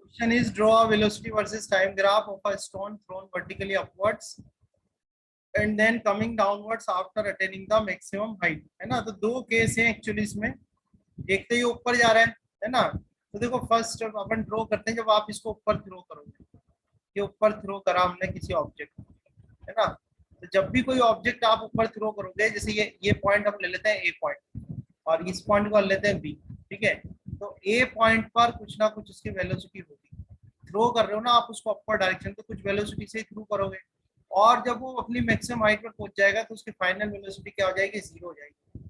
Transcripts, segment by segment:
Question is draw a velocity versus time graph of a stone thrown vertically upwards and then coming downwards after attaining the maximum height, है ना। तो दो case है actually इसमें, एक तो ये ऊपर जा रहा है ना। तो देखो फर्स्ट अपन ड्रॉ करते हैं, जब आप इसको ऊपर थ्रो करोगे, ये ऊपर थ्रो करा हमने किसी ऑब्जेक्ट, है ना। तो जब भी कोई ऑब्जेक्ट आप ऊपर थ्रो करोगे, जैसे ये पॉइंट हम ले लेते हैं ए पॉइंट और इस पॉइंट को ले लेते हैं बी, ठीक है। तो ए पॉइंट पर कुछ ना कुछ उसकी वेलोसिटी होगी, थ्रो कर रहे हो ना आप उसको अपर डायरेक्शन, तो कुछ वेलोसिटी से ही थ्रू करोगे, और जब वो अपनी मैक्सिमम हाइट पर पहुंच जाएगा तो उसकी फाइनल वेलोसिटी क्या हो जाएगी, जीरो हो जाएगी।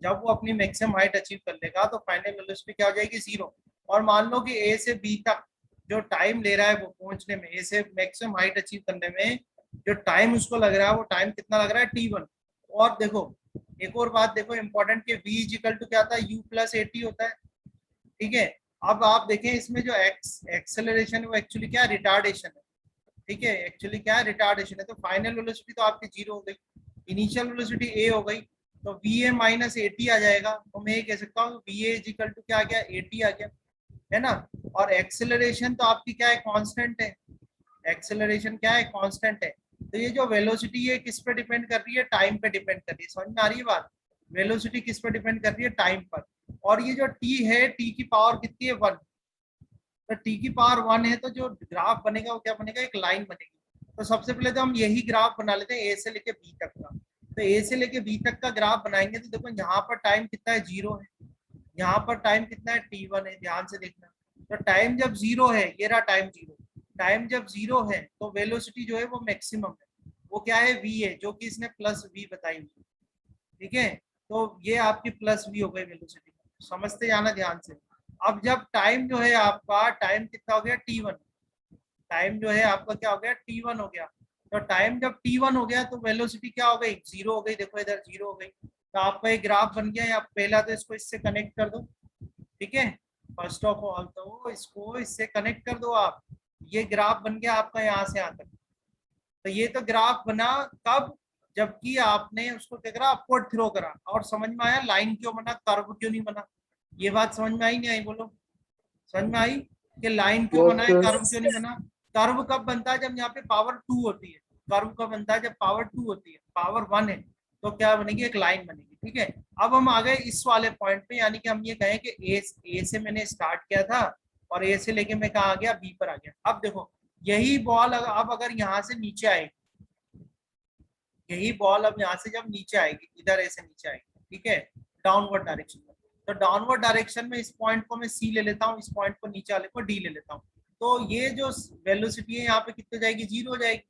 जब वो अपनी मैक्सिमम हाइट अचीव कर लेगा तो फाइनल वेलोसिटी क्या हो जाएगी, जीरो। और मान लो कि ए से बी तक जो टाइम ले रहा है वो पहुंचने में, ए से मैक्सिमम हाइट अचीव करने में जो टाइम उसको लग रहा है, वो टाइम कितना लग रहा है, t1। और देखो एक और बात देखो इंपॉर्टेंट, कि v इज इक्वल टू क्या था, u प्लस एटी होता है, ठीक है। अब आप देखें इसमें जो एक्सेलरेशन है वो एक्चुअली क्या है, रिटार्डेशन है, ठीक है। एक्चुअली क्या है, रिटार्डेशन है। तो फाइनल वेलोसिटी तो आपकी जीरो हो गई, इनिशियल वेलोसिटी ए हो गई, तो वी ए माइनस एटी आ जाएगा। तो मैं ये कह सकता हूँ वी ए इजिकल टू क्या आ गया, एटी आ गया, है ना। और एक्सेलरेशन तो आपकी क्या है, कांस्टेंट है, एक्सेलरेशन क्या है, कांस्टेंट है। तो ये जो वेलोसिटी है किस पे डिपेंड कर रही है, टाइम पे डिपेंड कर रही है। समझ में आ रही है बात, वेलोसिटी किस पे डिपेंड कर रही है, टाइम पर। और ये जो टी है, टी की पावर कितनी है, वन। तो टी की पावर वन है, तो जो ग्राफ बनेगा वो क्या बनेगा, एक लाइन बनेगी। तो सबसे पहले तो हम यही ग्राफ बना लेते हैं ए से लेके बी तक का। तो ए से लेके बी तक का ग्राफ बनाएंगे तो देखो यहाँ पर टाइम कितना है, जीरो है, यहाँ पर टाइम कितना है, t1 है, ध्यान से देखना। तो टाइम जब जीरो है, ये रहा टाइम जीरो, टाइम जब जीरो है तो वेलोसिटी जो है वो मैक्सिमम है, वो क्या है, v है, जो कि इसने प्लस v बताई हुई, ठीक है। तो ये आपकी प्लस v हो गई वेलोसिटी, समझते जाना ध्यान से। अब जब टाइम जो है आपका, टाइम कितना हो गया, t1, टाइम जो है आपका क्या हो गया, t1 हो गया। तो टाइम जब t1 हो गया तो वेलोसिटी क्या हो गई, जीरो हो गई। देखो इधर जीरो हो गई, तो आपका एक ग्राफ बन गया। या पहला तो इसको इससे कनेक्ट कर दो, ठीक है। फर्स्ट ऑफ ऑल तो इसको इससे कनेक्ट कर दो आप, ये ग्राफ बन गया आपका यहाँ से यहाँ तक। तो ये तो ग्राफ बना कब, जबकि आपने उसको क्या करा, अपवर्ड थ्रो करा। और समझ में आया लाइन क्यों बना, कर्व क्यों नहीं बना, ये बात समझ में आई नहीं आई, बोलो। समझ में आई कि लाइन क्यों बना यस है, सर। कर्व क्यों नहीं बना। कर्व कब बनता है, जब यहाँ पे पावर टू होती है। कर्व कब बनता है, जब पावर टू होती है, पावर वन है तो क्या बनेगी, एक लाइन बनेगी, ठीक है। अब हम आ गए इस वाले पॉइंट पे, यानी कि हम ये कहें कि ए से मैंने स्टार्ट किया था और ए से लेके मैं कहा आ गया, बी पर आ गया। अब देखो यही बॉल अब अगर यहाँ से नीचे आएगी, यही बॉल अब यहाँ से जब नीचे आएगी, इधर ऐसे नीचे आएगी, ठीक है, डाउनवर्ड डायरेक्शन में। तो डाउनवर्ड डायरेक्शन में इस पॉइंट को मैं सी ले लेता हूँ, इस पॉइंट को नीचे वाले को डी ले लेता हूँ। तो ये जो वेलोसिटी है यहाँ पे कितनी जाएगी, जीरो हो जाएगी।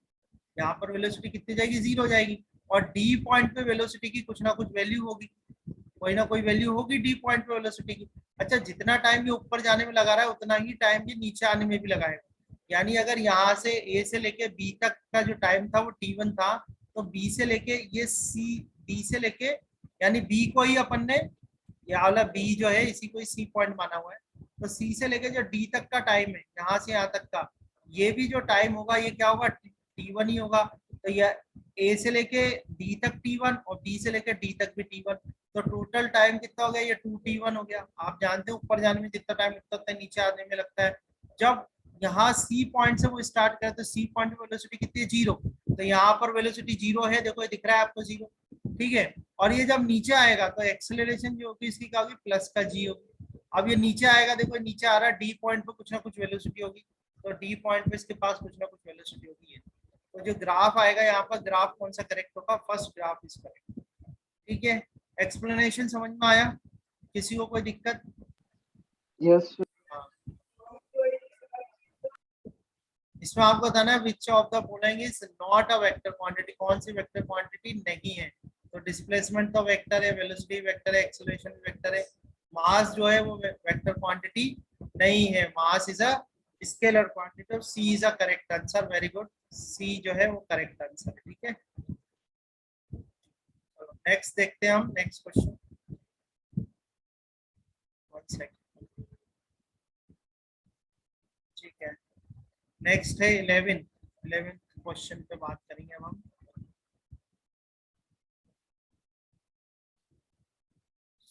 यहाँ पर वेलोसिटी कितनी जाएगी, जीरो हो जाएगी। और डी पॉइंट पे वेलोसिटी की कुछ ना कुछ वैल्यू होगी, कोई ना कोई वैल्यू होगी डी पॉइंट पे वेलोसिटी की। अच्छा, जितना टाइम ये ऊपर जाने में लगा रहा है उतना ही टाइम ये नीचे आने में भी लगाएगा। यानी अगर यहाँ से ए से लेके बी तक का जो टाइम था वो t1 था, तो बी से लेके ये सी, बी से लेके, यानी बी को ही अपन ने, ये वाला बी जो है इसी को सी पॉइंट माना हुआ है। तो सी से लेके जो डी तक का टाइम है, यहाँ से यहाँ तक का, ये भी जो टाइम होगा ये क्या होगा, t1 ही होगा। तो ये ए से लेके डी तक t1 और बी से लेके डी तक भी t1। तो टोटल टाइम कितना हो गया, ये 2t1 हो गया। आप जानते हैं ऊपर जाने में जितना टाइम लगता है नीचे आने में लगता है। जब यहाँ सी पॉइंट से वो स्टार्ट करे तो सी पॉइंट पे वेलोसिटी कितनी है, जीरो। तो यहाँ पर वेलोसिटी जीरो है, देखो ये दिख रहा है आपको जीरो, ठीक है। और ये जब नीचे आएगा तो एक्सेलरेशन जो होगी इसकी क्या होगी, प्लस का जी होगी। अब ये नीचे आएगा, देखो नीचे आ रहा है, डी पॉइंट पे कुछ ना कुछ वेलोसिटी होगी, तो डी पॉइंट पे इसके पास कुछ ना कुछ वेलोसिटी होगी। तो जो ग्राफ आएगा यहाँ पर, ग्राफ कौन सा करेक्ट होगा, फर्स्ट ग्राफ इज करेक्ट, ठीक है। एक्सप्लेनेशन समझ में आया, किसी को कोई दिक्कत। यस हाँ। इसमें आपको बताना है which of the following is not a vector quantity, कौन सी वेक्टर क्वांटिटी नहीं है। तो डिस्प्लेसमेंट तो वेक्टर है, वेलोसिटी वेक्टर है, एक्सेलरेशन वेक्टर है। मास जो है वो वेक्टर क्वांटिटी नहीं है, mass is a scalar quantity. C is a correct answer, very good, C जो है वो करेक्ट आंसर है, ठीक है। नेक्स्ट देखते हैं हम, नेक्स्ट क्वेश्चन, वन सेकंड, ठीक है। नेक्स्ट है 11th क्वेश्चन पे बात करेंगे अब हम।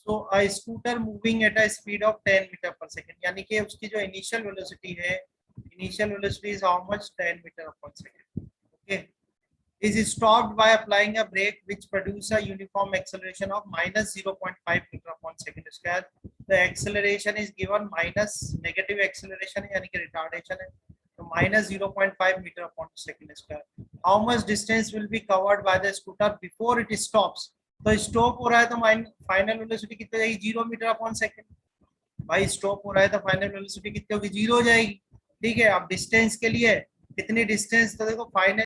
So a scooter moving at a speed of 10 metre per second, यानी कि उसकी जो इनिशियल वेलोसिटी है initial velocity is how much? 10 meter upon second. Okay. Is stopped by applying a brake which produce a uniform acceleration of minus 0.5 meter upon second square. The acceleration is given minus negative acceleration यानी कि retardation है, तो minus 0.5 meter upon second square. How much distance will be covered by the scooter before it stops? तो stop हो रहा है तो final velocity कितनी जाएगी? 0 meter upon second. भाई stop हो रहा है तो final velocity कितनी होगी? 0 हो जाएगी. ठीक है. अब distance के लिए कितनी distance, तो देखो final